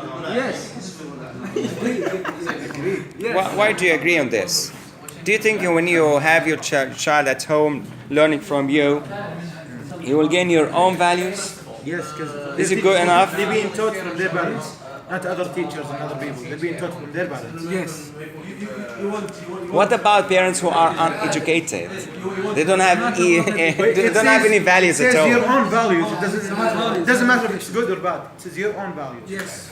Yes. Why do you agree on this? Do you think when you have your child at home learning from you, you will gain your own values? Yes, because Is it good enough? they're being taught from their parents, not other teachers and other people. They're being taught from their parents. Yes. What about parents who are uneducated? They don't have they don't have any values It at says all. your own values. It doesn't matter if it's good or bad. It says your own values. Yes.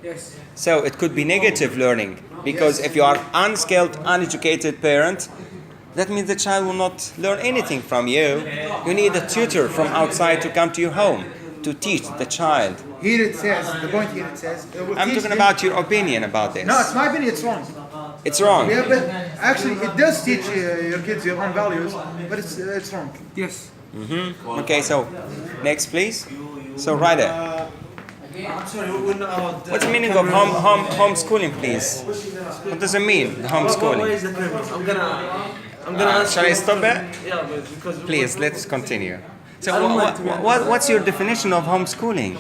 Yes. So it could be negative learning because if you are unskilled, uneducated parent, that means the child will not learn anything from you. You need a tutor from outside to come to your home to teach the child. Here it says, the point here it says. It will I'm teach talking them- about your opinion about this. No, it's my opinion. It's wrong. It's wrong. Yeah, but actually, it does teach your kids your own values, but it's wrong. Yes. Okay, so next please. So Ryder, I'm sorry, we're not about what's the meaning of homeschooling, please? What does it mean, the What homeschooling? is the premise? I'm gonna answer. Shall I stop it? Yeah, but because Please, let's continue. So what's your definition of homeschooling?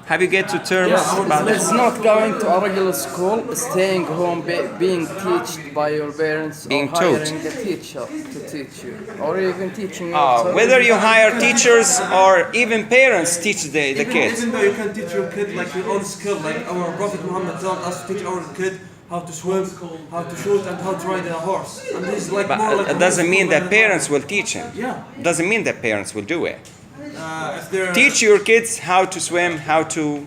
Have you get to terms about It's this? not going to a regular school, staying home, being taught by your parents, Being or taught. hiring a teacher to teach you, or even teaching you. Whether you hire teachers or even parents teach the kids. even though you can teach your kid like your own skill, like our Prophet Muhammad told us to teach our kid how to swim, how to shoot, and how to ride a horse. And this is like more But like it doesn't mean that parents will teach him. Yeah. Doesn't mean that parents will do it. If they're Teach your kids how to swim, how to.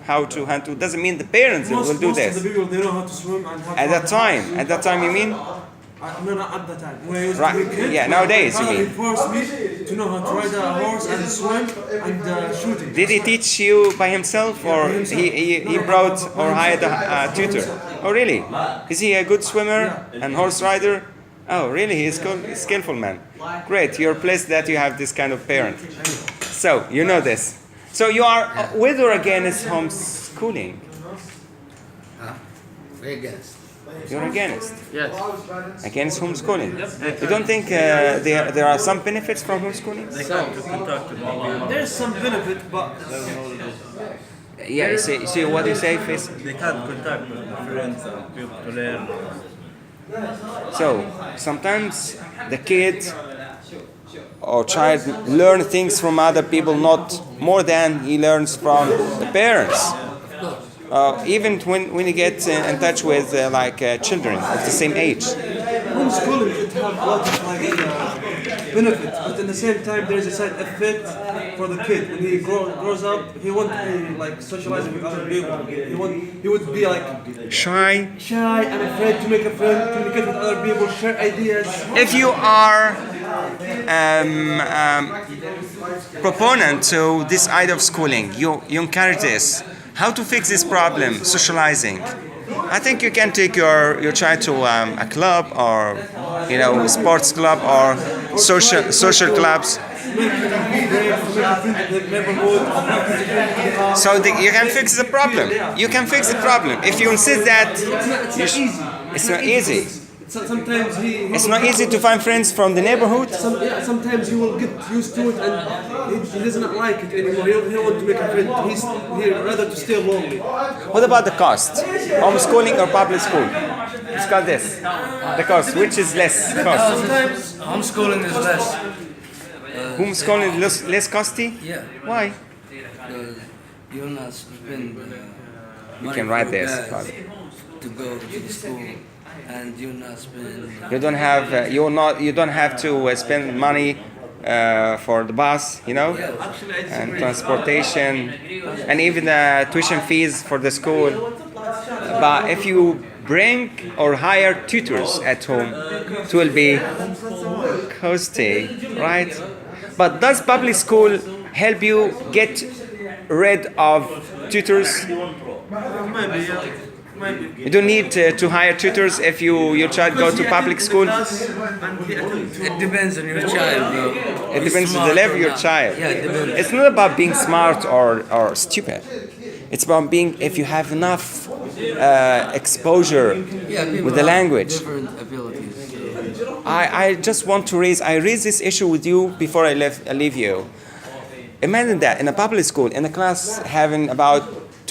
Doesn't mean the parents will do most of this. the people they know how to swim and how to At that time, you mean? No, not at that time. When I used Right. to be a kid, Yeah, nowadays, my you father, mean. he forced me to know how to ride a horse and swim and shooting. Did he teach you by himself, or he brought or hired a tutor? Oh, really? Is he a good swimmer and horse rider? Oh, really? He's a skillful man. Great. You're blessed that you have this kind of parent. So you know this. So you are with or against homeschooling? We're against. You're against. Yes. Against homeschooling. You don't think there are some benefits from homeschooling? There's some benefit, but Yeah. See what you say, Faiz? They can't contact friends and people to learn. So sometimes the kid or child learn things from other people not more than he learns from the parents. Even when you get in touch with children of the same age. homeschooling it have a lot of like benefits, but at the same time there's a side effect for the kid. When he grows up, he won't be like socializing with other people. He would be like Shy. and afraid to make a friend, communicate with other people, share ideas. If you are proponent to this idea of schooling, you encourage this. How to fix this problem, socializing? I think you can take your child to a club or sports club or social clubs. So you can fix the problem. You can fix the problem. If you insist that it's not easy. Sometimes It's not easy to find friends from the neighborhood. sometimes he will get used to it and he does not like it anymore. He don't want to make a friend. He rather to stay lonely. What about the cost? Homeschooling or public school? Discuss this. The cost. Which is less cost? Sometimes Homeschooling is less. Homeschooling is less costly? Yeah. Why? You'll not spend You can write this. to go to the school, and you'll not spend. You don't have you don't have to spend money for the bus, and transportation, and even the tuition fees for the school. But if you bring or hire tutors at home, it will be costly, right? But does public school help you get rid of tutors? maybe, yeah. Maybe. You don't need to hire tutors if your child go to public school. It depends on your child, bro. It depends on the level of your child. Yeah, it depends. It's not about being smart or stupid. It's about being if you have enough exposure People with the have language. different abilities. I just want to raise this issue with you before I leave you. Imagine that in a public school, in a class having about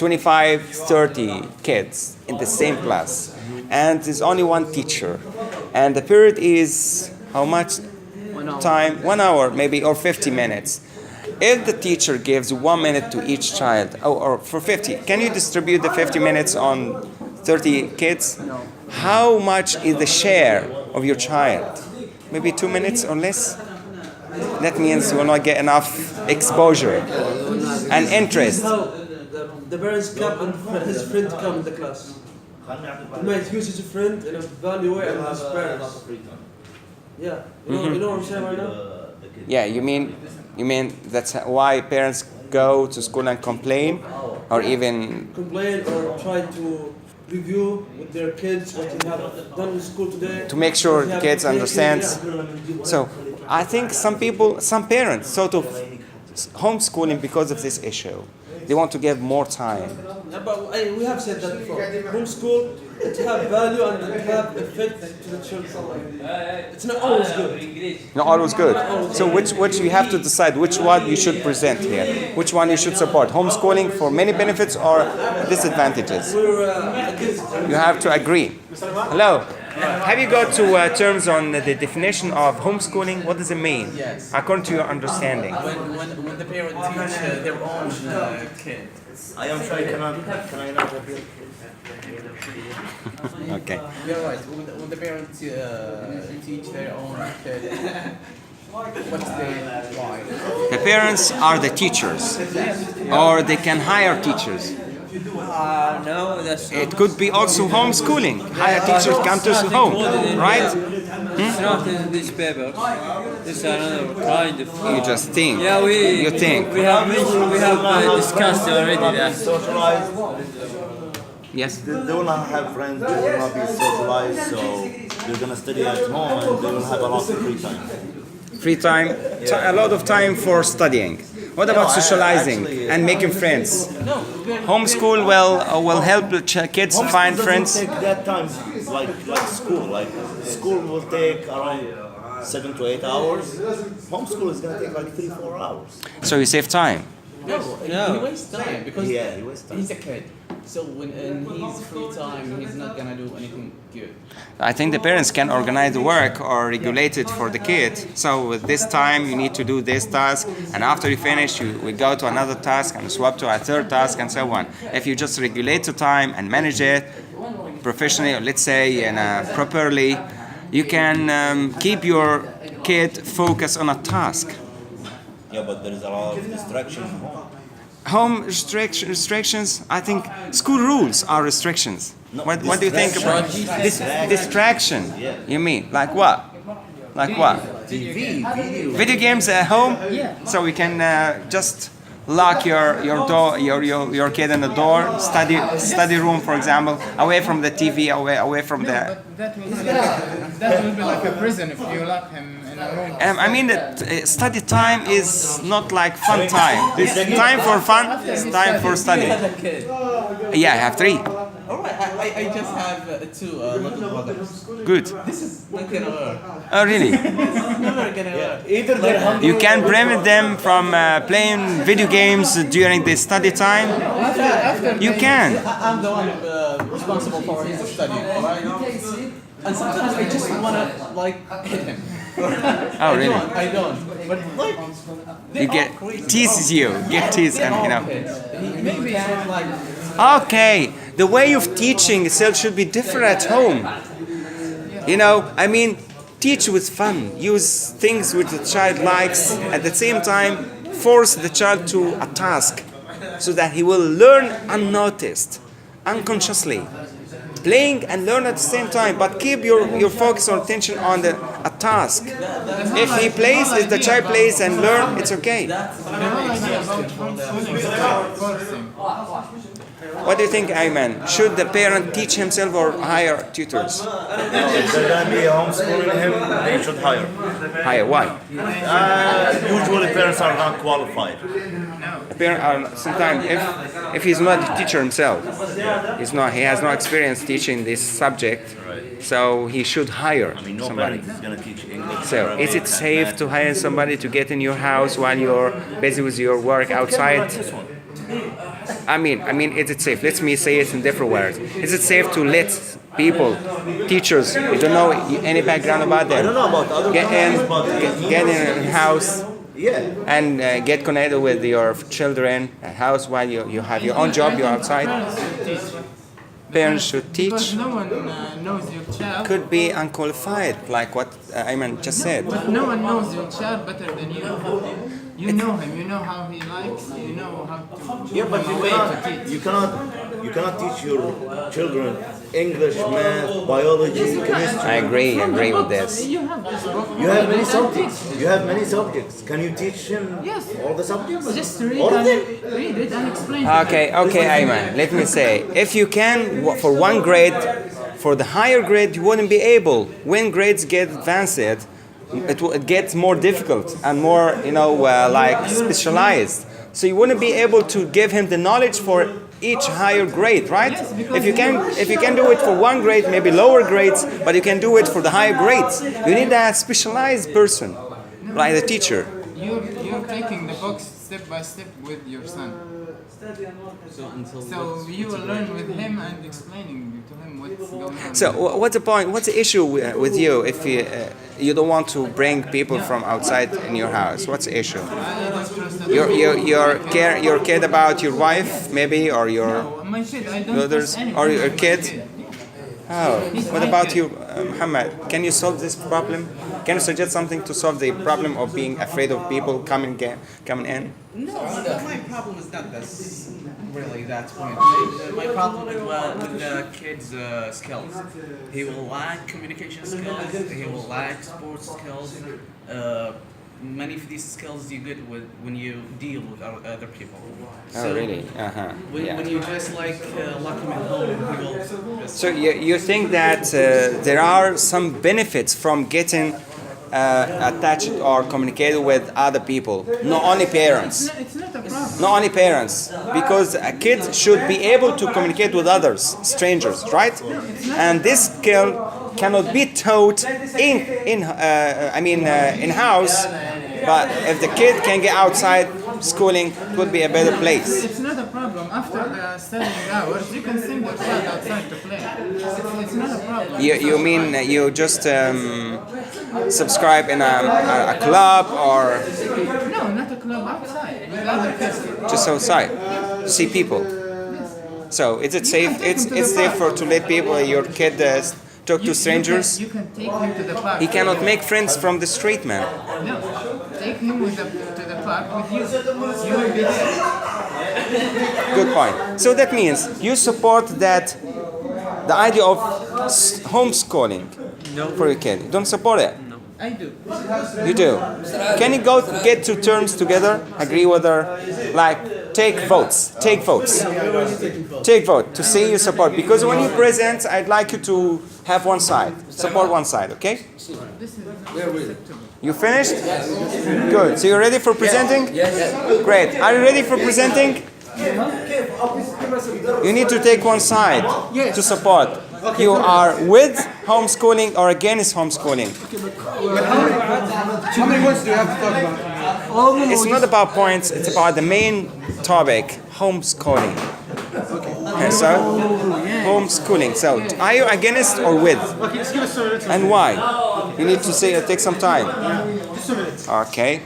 25, 30 kids in the same class, and there's only one teacher, and the period is how much time? 1 hour maybe, or 50 minutes. If the teacher gives 1 minute to each child, or for 50, can you distribute the 50 minutes on 30 kids? No. How much is the share of your child? Maybe 2 minutes or less? That means you will not get enough exposure and interest. How the parents come and his friend come in the class. He might use his friend in a value way and his parents. Yeah, you know what I'm saying right now? Yeah, you mean that's why parents go to school and complain, or even Complain or try to review with their kids what they have done in school today. to make sure If they have kids taken- understand. yeah. So I think some parents sort of homeschooling because of this issue. They want to give more time. Yeah, but we have said that before. Homeschool, it have value and it have effect to the children. It's not always good. Not always good. So which you have to decide which one you should present here. Which one you should support. Homeschooling for many benefits or disadvantages. We're against. You have to agree. Hello. Have you got to terms on the definition of homeschooling? What does it mean? Yes. According to your understanding. When the parent teach their own kid. I am shy, can I not repeat? Okay. You're right. When the parents teach their own kid, what's the why? The parents are the teachers, or they can hire teachers. No, that's It could be also homeschooling. Hire teachers come to home, right? it's not in this paper. It's another kind of. You just think. Yeah, You think. we have mentioned, we have discussed already that. Socialized. Yes. They will not have friends, they will not be socialized, so they're gonna study at home and they will have a lot of free time. Free time, a lot of time for studying. What about socializing and making friends? Homeschool will help the kids Homeschool find doesn't friends. take that time like school. Like school will take around 7 to 8 hours. Homeschool is gonna take like 3-4 hours. So you save time. He wastes time because Yeah, he wastes time. he's a kid. So when in his free time, he's not gonna do anything good. I think the parents can organize the work or regulate it for the kid. So with this time you need to do this task, and after you finish we go to another task and swap to a third task and so on. If you just regulate the time and manage it professionally, or let's say properly, you can keep your kid focused on a task. Yeah, but there is a lot of distraction at home. Home restrictions, I think school rules are restrictions. What do you think about distraction? You mean like what? Like what? Video games at home? So we can just lock your door, your kid in the door, study room, for example, away from the TV, away from the. That will be like a prison if you lock him in a room. I mean that study time is not like fun time. It's time for fun. It's time for study. Yeah, I have 3. Alright, I just have 2 little brothers. Good. This is not gonna work. Oh, really? It's never gonna work. Either they're hungry. You can prevent them from playing video games during the study time. You can. I'm the one responsible for his study, right? And sometimes I just wanna like hit him. Oh, really? I don't. But like, they You are get crazy. teases you, get teased, and you know. Maybe can't like. Okay, the way of teaching itself should be different at home. You know, I mean, teach with fun. Use things which the child likes. At the same time, force the child to a task so that he will learn unnoticed, unconsciously. Playing and learn at the same time, but keep your focus or attention on a task. If he plays, if the child plays and learn, it's okay. What do you think, Ayman? Should the parent teach himself or hire tutors? If they're gonna be homeschooling him, they should hire. Hire, why? Usually parents are not qualified. Parent are sometimes if he's not a teacher himself, he has no experience teaching this subject, so he should hire I mean, no somebody. parent is gonna teach English. So, is it safe to hire somebody to get in your house while you're busy with your work outside? I mean, is it safe? Let me say it in different words. Is it safe to let people, teachers, you don't know any background about them, I don't know about other get countries, in, but get in a house yeah. and get connected with your children, a house while you have your own job, you're outside? Parents should Because teach. no one knows your child. Could be unqualified, like what Ayman just said. But no one knows your child better than you. You know him. You know how he likes. You know how to. Yeah, but give him a way to teach. you cannot teach your children English, math, biology, chemistry. I agree with this. You have this book. You have many subjects. You have many subjects. Can you teach him Yes. all the subjects? Just read All of them? read it and explain. to Okay, Ayman. Let me say, if you can, for one grade, for the higher grade, you wouldn't be able. When grades get advanced, it gets more difficult and more, like specialized. So you wouldn't be able to give him the knowledge for each higher grade, right? Yes, because If you can do it for one grade, maybe lower grades, but you can do it for the higher grades. You need a specialized person, like the teacher. You're taking the books step by step with your son. So you will learn with him and explaining to him what's going on. So what's the point? What's the issue with you if you don't want to bring people from outside in your house? What's the issue? I don't trust that. You're cared about your wife maybe, or your No, my kid, I don't brothers, trust anyone. or your kid? Oh, He's what my about kid. you, Muhammad? Can you solve this problem? Can you suggest something to solve the problem of being afraid of people coming in? No, my problem is not this. Really, that's point. My problem is with the kid's skills. He will lack communication skills. He will lack sports skills. Many of these skills you get when you deal with other people. Oh, really? When you just lock him at home, he will. So you think that there are some benefits from getting attached or communicated with other people, not only parents? It's not a problem. Not only parents, because a kid should be able to communicate with others, strangers, right? And this skill cannot be taught in house. But if the kid can get outside, schooling, it would be a better place. It's not a problem. After studying hours, you can send your child outside to play. It's not a problem. You mean you just subscribe in a club or No, not a club outside with other kids. just outside to see people? So is it safe? It's safe to let people, your kid, talk to strangers? You can take him to the park. He cannot make friends from the street, man. No, take him to the park with you. You will be there. Good point. So that means you support that the idea of homeschooling for your kid. You don't support it? I do. You do. Can you go get two terms together? Agree whether, like, take votes. Take vote to say you support. Because when you present, I'd like you to have one side. Support one side, okay? You finished? Good. So you're ready for presenting? Yes. Great. Are you ready for presenting? You need to take one side to support. You are with homeschooling or against homeschooling. How many points do you have to talk about? It's not about points, it's about the main topic, homeschooling. Okay, so, homeschooling. So, are you against or with? Okay, just give us a minute. And why? You need to say, take some time. Just a minute. Okay.